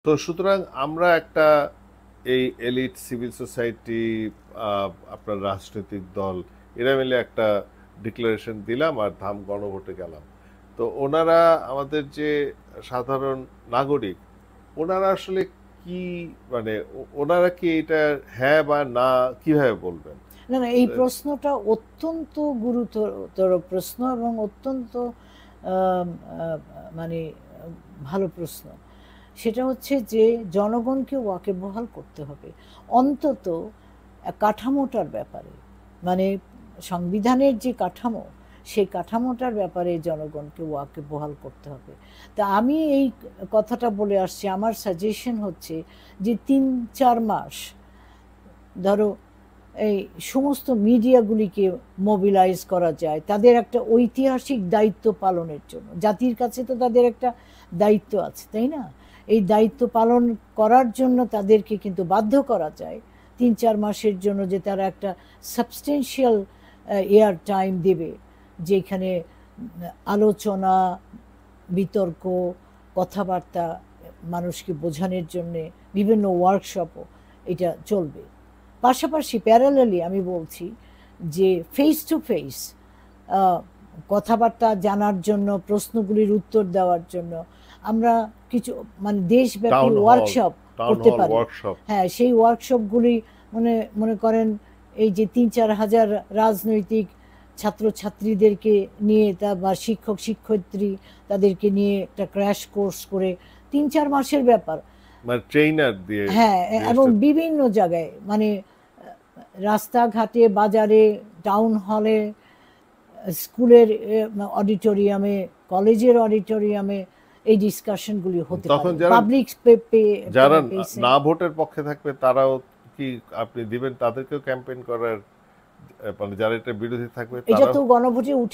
তো সুতরাং আমরা একটা এই এলিট সিভিল সোসাইটি, আপনার রাজনৈতিক দল, এরা মিলে একটা ডিক্লারেশন দিলাম আর ধাম গণভোটে গেলাম। তো ওনারা, আমাদের যে সাধারণ নাগরিক, ওনারা আসলে কি, মানে ওনারা কি এটা হ্যাঁ বা না কিভাবে বলবেন? না না, এই প্রশ্নটা অত্যন্ত গুরুতর প্রশ্ন এবং অত্যন্ত আম, আহ, মানে ভালো প্রশ্ন। সেটা হচ্ছে যে জনগণকে ওয়াকিবহাল করতে হবে অন্তত কাঠামোটার ব্যাপারে, মানে সংবিধানের যে কাঠামো, সেই কাঠামোটার ব্যাপারে জনগণকে ওয়াকিবহাল করতে হবে। তা আমি এই কথাটা বলে আসছি, আমার সাজেশন হচ্ছে যে 3-4 মাস ধরো এই সমস্ত মিডিয়াগুলিকে মোবিলাইজ করা যায় তাদের একটা ঐতিহাসিক দায়িত্ব পালনের জন্য। জাতির কাছে তো তাদের একটা দায়িত্ব আছে, তাই না? এই দায়িত্ব পালন করার জন্য তাদেরকে কিন্তু বাধ্য করা যায় 3-4 মাসের জন্য, যে তারা একটা সাবস্টেন্সিয়াল এয়ার টাইম দেবে, যেখানে আলোচনা, বিতর্ক, কথাবার্তা, মানুষকে বোঝানোর জন্যে বিভিন্ন ওয়ার্কশপও এটা চলবে। পাশাপাশি প্যারালালি আমি বলছি যে ফেস টু ফেস কথাবার্তা জানার জন্য, প্রশ্নগুলির উত্তর দেওয়ার জন্য আমরা কিছু মানে দেশব্যাপী ওয়ার্কশপ টাউন করতে হল পারি। ওয়ার্কশপ। হ্যাঁ, সেই ওয়ার্কশপগুলি মনে মনে করেন এই যে 3-4 হাজার রাজনৈতিক ছাত্রছাত্রীদেরকে নিয়ে, তা বা শিক্ষক শিক্ষয়িত্রী, তাদেরকে নিয়ে একটা ক্র্যাশ কোর্স করে 3-4 মাসের ব্যাপার। মানে ট্রেইনার দিয়ে হ্যাঁ, এবং জিনিসটা। বিভিন্ন জায়গায়, মানে রাস্তাঘাটে, বাজারে, টাউন হলে, স্কুলের অডিটোরিয়ামে, কলেজের অডিটোরিয়ামে এই ডিসকাশনগুলি হতে তখন পারে যারা পাবলিক যারা পেসে। না ভোটের পক্ষে থাকবে তারাও কি আপনি দিবেন তাদেরকেও ক্যাম্পেইন করার, মানে যারা এটা বিরোধী থাকবে এটা তারাও? তো গণভোটে উঠে